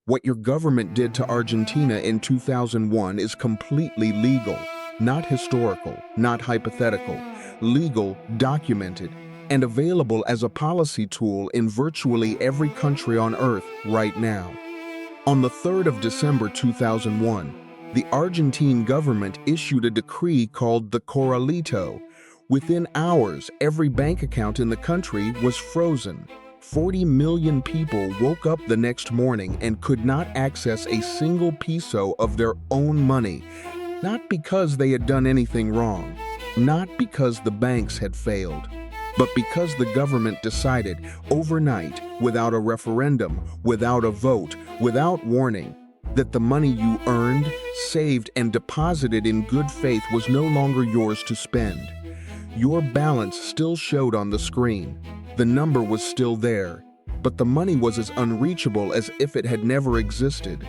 What your government did to Argentina in 2001 is completely legal, not historical, not hypothetical, legal, documented, and available as a policy tool in virtually every country on Earth right now. On the 3rd of December 2001, the Argentine government issued a decree called the Corralito. Within hours, every bank account in the country was frozen. 40 million people woke up the next morning and could not access a single peso of their own money, not because they had done anything wrong, not because the banks had failed, but because the government decided overnight, without a referendum, without a vote, without warning, that the money you earned, saved, and deposited in good faith was no longer yours to spend. Your balance still showed on the screen. The number was still there, but the money was as unreachable as if it had never existed.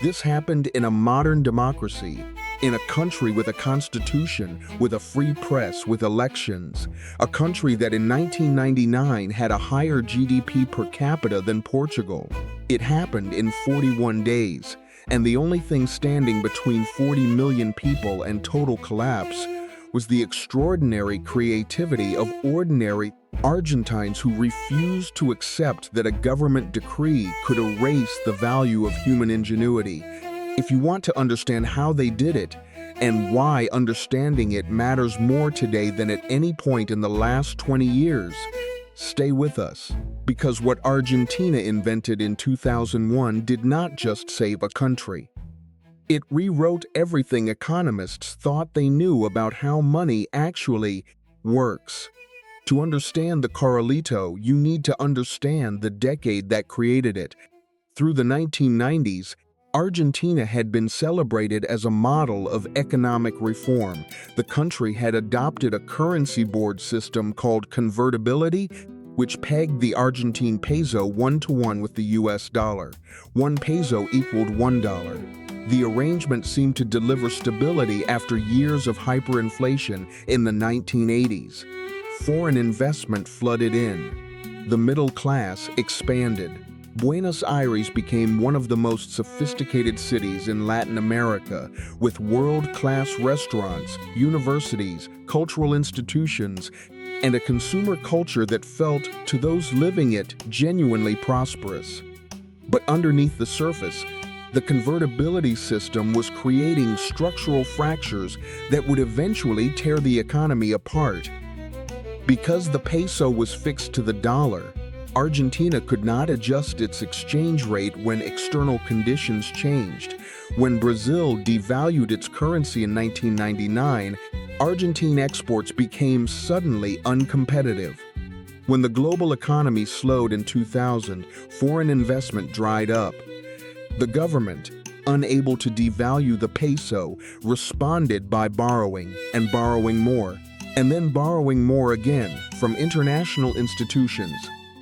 This happened in a modern democracy, in a country with a constitution, with a free press, with elections, a country that in 1999 had a higher GDP per capita than Portugal. It happened in 41 days, and the only thing standing between 40 million people and total collapse was the extraordinary creativity of ordinary Argentines who refused to accept that a government decree could erase the value of human ingenuity. If you want to understand how they did it, and why understanding it matters more today than at any point in the last 20 years, stay with us. Because what Argentina invented in 2001 did not just save a country. It rewrote everything economists thought they knew about how money actually works. To understand the Corralito, you need to understand the decade that created it. Through the 1990s, Argentina had been celebrated as a model of economic reform. The country had adopted a currency board system called Convertibility, which pegged the Argentine peso 1-to-1 with the US dollar. 1 peso equaled $1. The arrangement seemed to deliver stability after years of hyperinflation in the 1980s. Foreign investment flooded in. The middle class expanded. Buenos Aires became one of the most sophisticated cities in Latin America, with world-class restaurants, universities, cultural institutions, and a consumer culture that felt, to those living it, genuinely prosperous. But underneath the surface, the convertibility system was creating structural fractures that would eventually tear the economy apart. Because the peso was fixed to the dollar, Argentina could not adjust its exchange rate when external conditions changed. When Brazil devalued its currency in 1999, Argentine exports became suddenly uncompetitive. When the global economy slowed in 2000, foreign investment dried up. The government, unable to devalue the peso, responded by borrowing and borrowing more, and then borrowing more again from international institutions,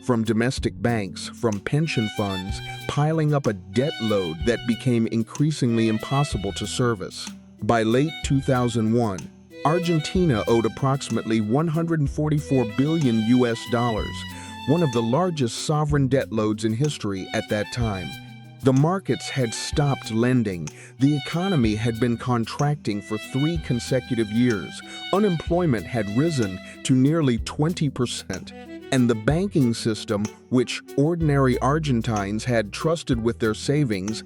from domestic banks, from pension funds, piling up a debt load that became increasingly impossible to service. By late 2001, Argentina owed approximately $144 billion US, one of the largest sovereign debt loads in history at that time. The markets had stopped lending. The economy had been contracting for 3 consecutive years. Unemployment had risen to nearly 20%. And the banking system, which ordinary Argentines had trusted with their savings,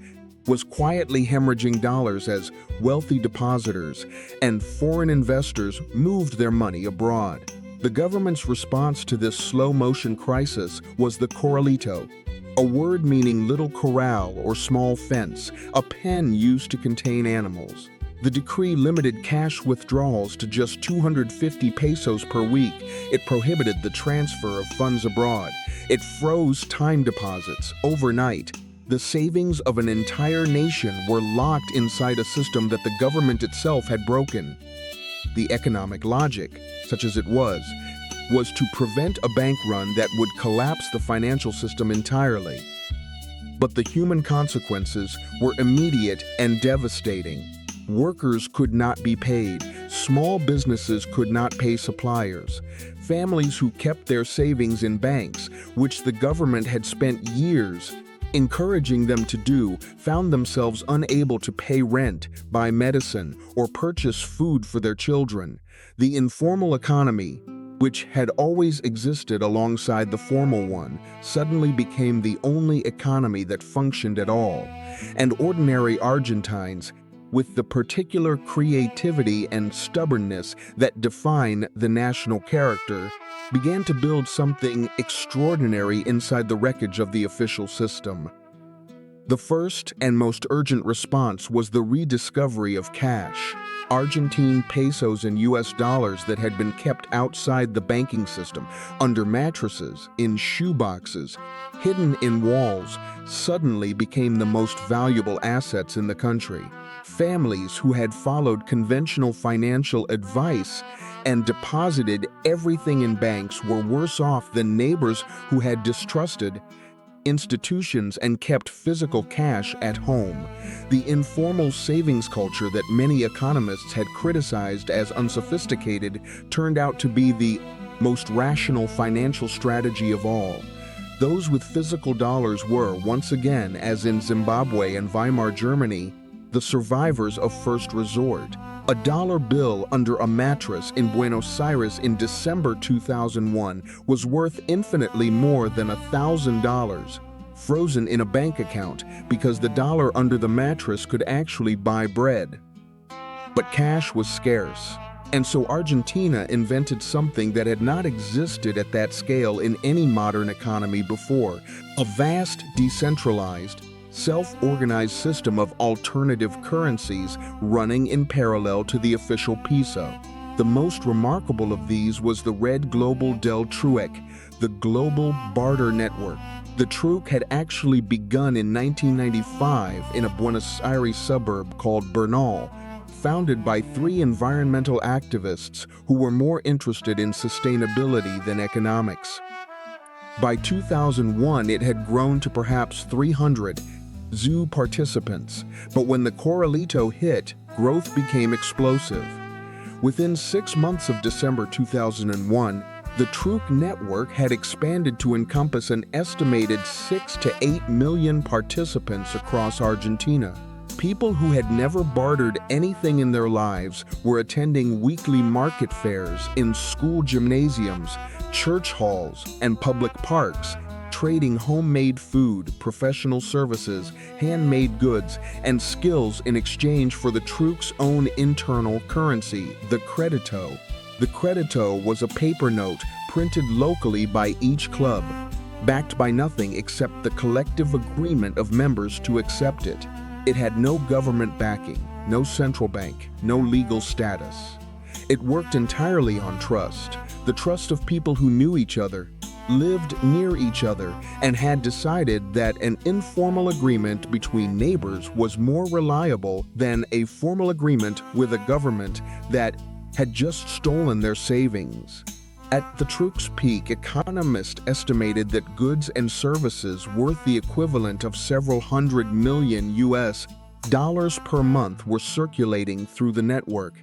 was quietly hemorrhaging dollars as wealthy depositors and foreign investors moved their money abroad. The government's response to this slow-motion crisis was the Corralito, a word meaning little corral or small fence, a pen used to contain animals. The decree limited cash withdrawals to just 250 pesos per week. It prohibited the transfer of funds abroad. It froze time deposits overnight. The savings of an entire nation were locked inside a system that the government itself had broken. The economic logic, such as it was to prevent a bank run that would collapse the financial system entirely. But the human consequences were immediate and devastating. Workers could not be paid. Small businesses could not pay suppliers. Families who kept their savings in banks, which the government had spent years encouraging them to do, found themselves unable to pay rent, buy medicine, or purchase food for their children. The informal economy, which had always existed alongside the formal one, suddenly became the only economy that functioned at all. And ordinary Argentines, with the particular creativity and stubbornness that define the national character, began to build something extraordinary inside the wreckage of the official system. The first and most urgent response was the rediscovery of cash. Argentine pesos and US dollars that had been kept outside the banking system, under mattresses, in shoeboxes, hidden in walls, suddenly became the most valuable assets in the country. Families who had followed conventional financial advice and deposited everything in banks were worse off than neighbors who had distrusted institutions and kept physical cash at home. The informal savings culture that many economists had criticized as unsophisticated turned out to be the most rational financial strategy of all. Those with physical dollars were, once again, as in Zimbabwe and Weimar Germany, the survivors of first resort. A dollar bill under a mattress in Buenos Aires in December 2001 was worth infinitely more than $1,000, frozen in a bank account because the dollar under the mattress could actually buy bread. But cash was scarce, and so Argentina invented something that had not existed at that scale in any modern economy before: a vast, decentralized, self-organized system of alternative currencies running in parallel to the official peso. The most remarkable of these was the Red Global del Trueque, the global barter network. The trueque had actually begun in 1995 in a Buenos Aires suburb called Bernal, founded by 3 environmental activists who were more interested in sustainability than economics. By 2001, it had grown to perhaps 300 zoo participants, but when the Corralito hit, growth became explosive. Within 6 months of December 2001, the trueque network had expanded to encompass an estimated 6 to 8 million participants across Argentina. People who had never bartered anything in their lives were attending weekly market fairs in school gymnasiums, church halls, and public parks, trading homemade food, professional services, handmade goods, and skills in exchange for the trueque's own internal currency, the credito. The credito was a paper note printed locally by each club, backed by nothing except the collective agreement of members to accept it. It had no government backing, no central bank, no legal status. It worked entirely on trust, the trust of people who knew each other, lived near each other, and had decided that an informal agreement between neighbors was more reliable than a formal agreement with a government that had just stolen their savings. At the trueque's peak, economists estimated that goods and services worth the equivalent of several hundred million US dollars per month were circulating through the network.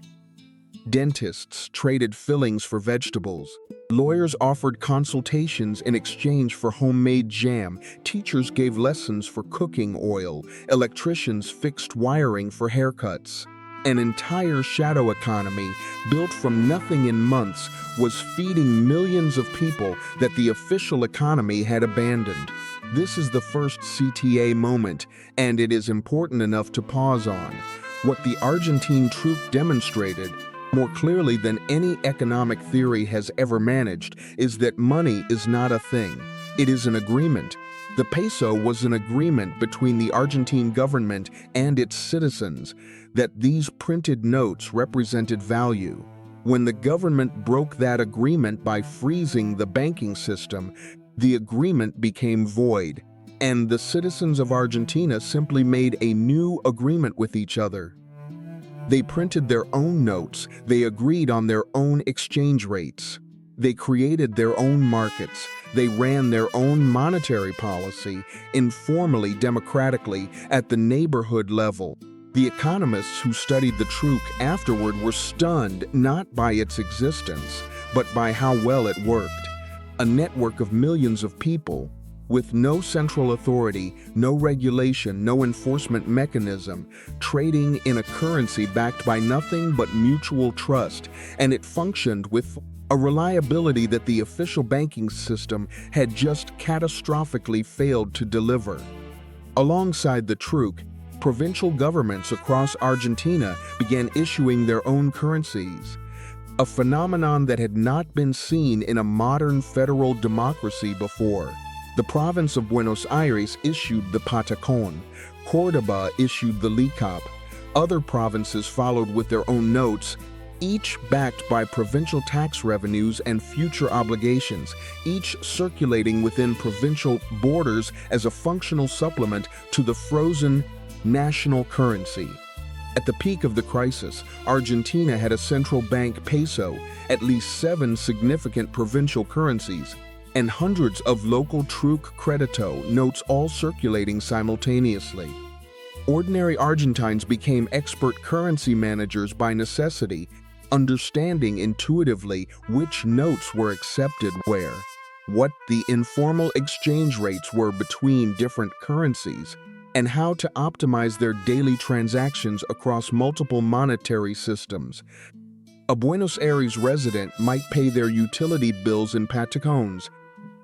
Dentists traded fillings for vegetables. Lawyers offered consultations in exchange for homemade jam. Teachers gave lessons for cooking oil. Electricians fixed wiring for haircuts. An entire shadow economy, built from nothing in months, was feeding millions of people that the official economy had abandoned. This is the first CTA moment, and it is important enough to pause on. What the Argentine trueque demonstrated, more clearly than any economic theory has ever managed, is that money is not a thing. It is an agreement. The peso was an agreement between the Argentine government and its citizens that these printed notes represented value. When the government broke that agreement by freezing the banking system, the agreement became void, and the citizens of Argentina simply made a new agreement with each other. They printed their own notes, they agreed on their own exchange rates, they created their own markets, they ran their own monetary policy, informally, democratically, at the neighborhood level. The economists who studied the trueque afterward were stunned not by its existence, but by how well it worked. A network of millions of people, With no central authority, no regulation, no enforcement mechanism, trading in a currency backed by nothing but mutual trust, and it functioned with a reliability that the official banking system had just catastrophically failed to deliver. Alongside the trueque, provincial governments across Argentina began issuing their own currencies, a phenomenon that had not been seen in a modern federal democracy before. The province of Buenos Aires issued the Patacones, Córdoba issued the Lecops, other provinces followed with their own notes, each backed by provincial tax revenues and future obligations, each circulating within provincial borders as a functional supplement to the frozen national currency. At the peak of the crisis, Argentina had a central bank peso, at least 7 significant provincial currencies, and hundreds of local trueque credito notes all circulating simultaneously. Ordinary Argentines became expert currency managers by necessity, understanding intuitively which notes were accepted where, what the informal exchange rates were between different currencies, and how to optimize their daily transactions across multiple monetary systems. A Buenos Aires resident might pay their utility bills in Patacones,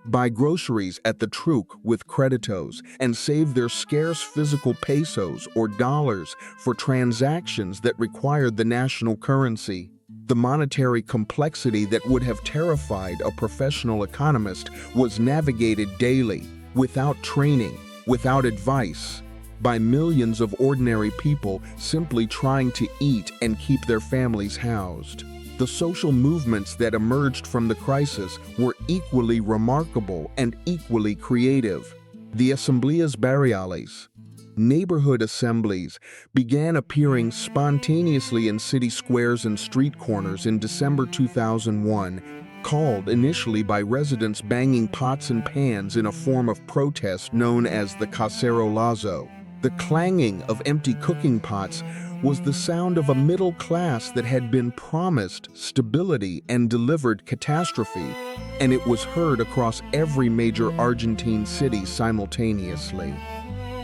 buy groceries at the trueque with creditos, and save their scarce physical pesos or dollars for transactions that required the national currency. The monetary complexity that would have terrified a professional economist was navigated daily, without training, without advice, by millions of ordinary people simply trying to eat and keep their families housed. The social movements that emerged from the crisis were equally remarkable and equally creative. The assemblies barriales, neighborhood assemblies, began appearing spontaneously in city squares and street corners in December 2001, called initially by residents banging pots and pans in a form of protest known as the Cacerolazo. The clanging of empty cooking pots was the sound of a middle class that had been promised stability and delivered catastrophe, and it was heard across every major Argentine city simultaneously.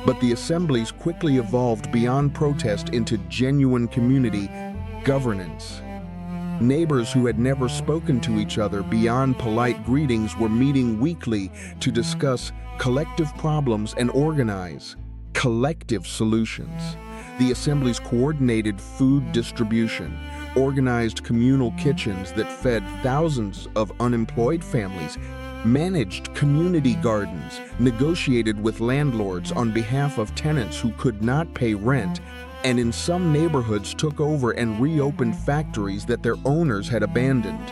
But the assemblies quickly evolved beyond protest into genuine community governance. Neighbors who had never spoken to each other beyond polite greetings were meeting weekly to discuss collective problems and organize collective solutions. The assemblies coordinated food distribution, organized communal kitchens that fed thousands of unemployed families, managed community gardens, negotiated with landlords on behalf of tenants who could not pay rent, and in some neighborhoods took over and reopened factories that their owners had abandoned.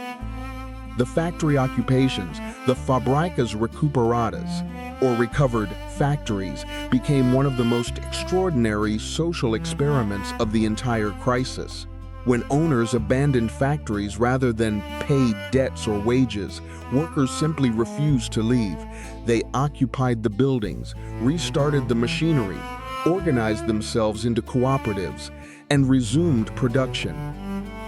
The factory occupations, the Fábricas Recuperadas, or recovered factories, became one of the most extraordinary social experiments of the entire crisis. When owners abandoned factories rather than pay debts or wages, workers simply refused to leave. They occupied the buildings, restarted the machinery, organized themselves into cooperatives, and resumed production.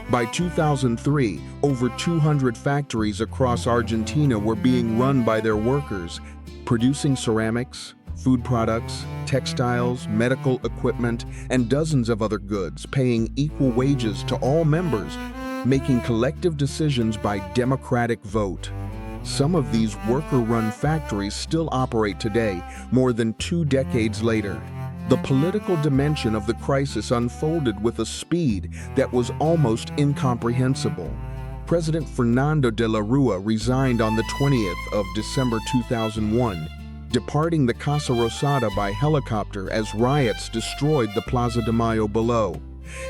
By 2003, over 200 factories across Argentina were being run by their workers, producing ceramics, food products, textiles, medical equipment, and dozens of other goods, paying equal wages to all members, making collective decisions by democratic vote. Some of these worker-run factories still operate today, more than 2 decades later. The political dimension of the crisis unfolded with a speed that was almost incomprehensible. President Fernando de la Rúa resigned on the 20th of December 2001, departing the Casa Rosada by helicopter as riots destroyed the Plaza de Mayo below.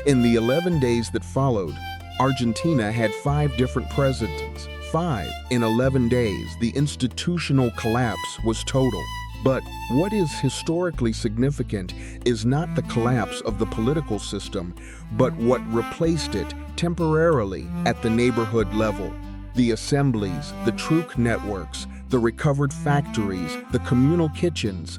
In the 11 days that followed, Argentina had 5 different presidents. 5 in 11 days. The institutional collapse was total. But what is historically significant is not the collapse of the political system, but what replaced it temporarily at the neighborhood level. The assemblies, the trueque networks, the recovered factories, the communal kitchens.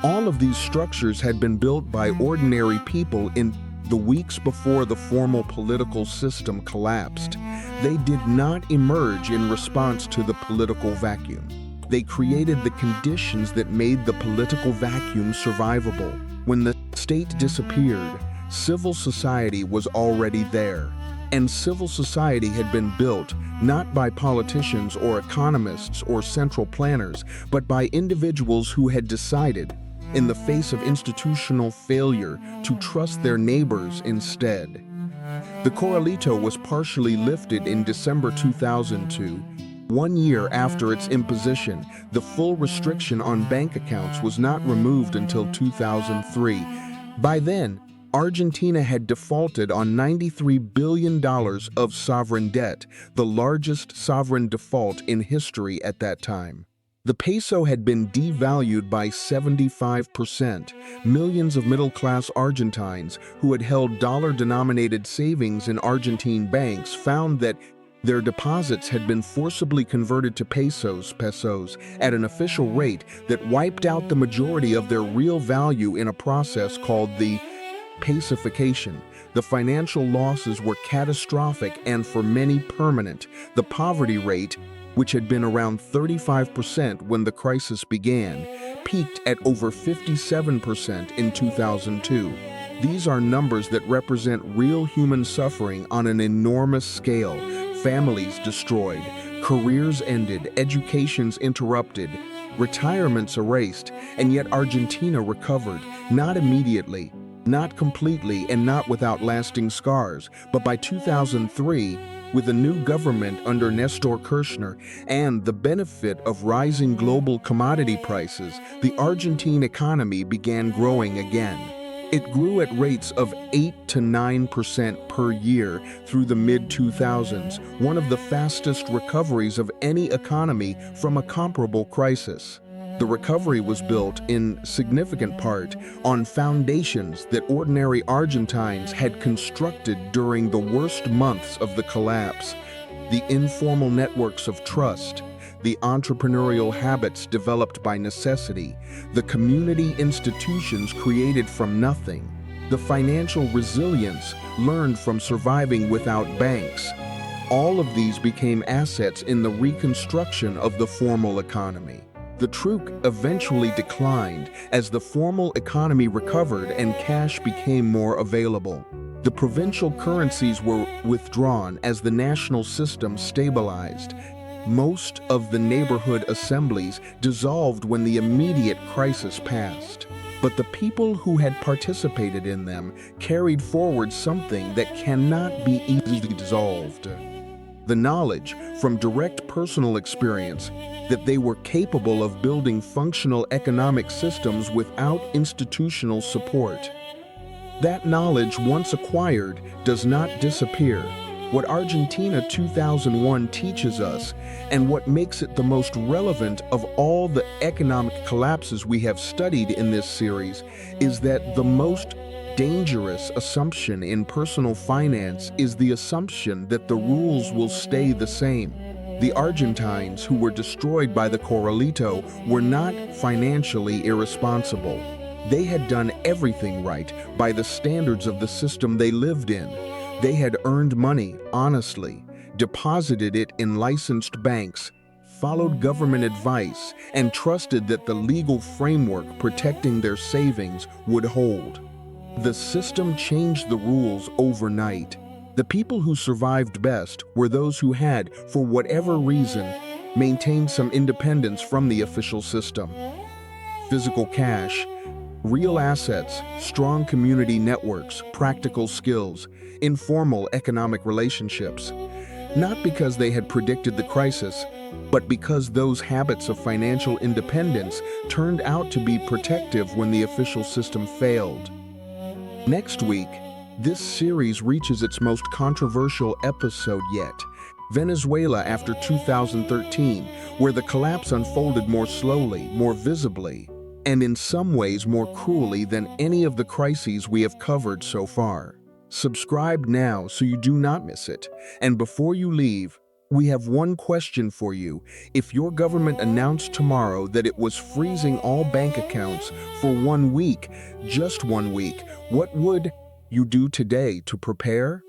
All of these structures had been built by ordinary people in the weeks before the formal political system collapsed. They did not emerge in response to the political vacuum. They created the conditions that made the political vacuum survivable. When the state disappeared, civil society was already there. And civil society had been built not by politicians or economists or central planners, but by individuals who had decided, in the face of institutional failure, to trust their neighbors instead. The Corralito was partially lifted in December 2002. 1 year after its imposition, the full restriction on bank accounts was not removed until 2003. By then, Argentina had defaulted on $93 billion of sovereign debt, the largest sovereign default in history at that time. The peso had been devalued by 75%. Millions of middle-class Argentines who had held dollar-denominated savings in Argentine banks found that their deposits had been forcibly converted to pesos, at an official rate that wiped out the majority of their real value in a process called the pacification. The financial losses were catastrophic and for many permanent. The poverty rate, which had been around 35% when the crisis began, peaked at over 57% in 2002. These are numbers that represent real human suffering on an enormous scale. Families destroyed, careers ended, educations interrupted, retirements erased, and yet Argentina recovered, not immediately, not completely, and not without lasting scars, but by 2003, with a new government under Nestor Kirchner and the benefit of rising global commodity prices, the Argentine economy began growing again. It grew at rates of 8 to 9% per year through the mid-2000s, one of the fastest recoveries of any economy from a comparable crisis. The recovery was built in significant part on foundations that ordinary Argentines had constructed during the worst months of the collapse: the informal networks of trust, the entrepreneurial habits developed by necessity, the community institutions created from nothing, the financial resilience learned from surviving without banks. All of these became assets in the reconstruction of the formal economy. The truque eventually declined as the formal economy recovered and cash became more available. The provincial currencies were withdrawn as the national system stabilized. Most of the neighborhood assemblies dissolved when the immediate crisis passed. But the people who had participated in them carried forward something that cannot be easily dissolved: the knowledge from direct personal experience that they were capable of building functional economic systems without institutional support. That knowledge, once acquired, does not disappear. What Argentina 2001 teaches us, and what makes it the most relevant of all the economic collapses we have studied in this series, is that the most dangerous assumption in personal finance is the assumption that the rules will stay the same. The Argentines who were destroyed by the Corralito were not financially irresponsible. They had done everything right by the standards of the system they lived in. They had earned money honestly, deposited it in licensed banks, followed government advice, and trusted that the legal framework protecting their savings would hold. The system changed the rules overnight. The people who survived best were those who had, for whatever reason, maintained some independence from the official system. Physical cash, real assets, strong community networks, practical skills, informal economic relationships. Not because they had predicted the crisis, but because those habits of financial independence turned out to be protective when the official system failed. Next week, this series reaches its most controversial episode yet: Venezuela after 2013, where the collapse unfolded more slowly, more visibly, and in some ways more cruelly than any of the crises we have covered so far. Subscribe now so you do not miss it. And before you leave, we have one question for you. If your government announced tomorrow that it was freezing all bank accounts for 1 week, just 1 week, what would you do today to prepare?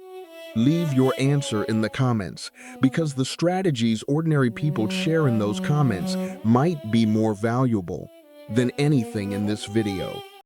Leave your answer in the comments, because the strategies ordinary people share in those comments might be more valuable than anything in this video.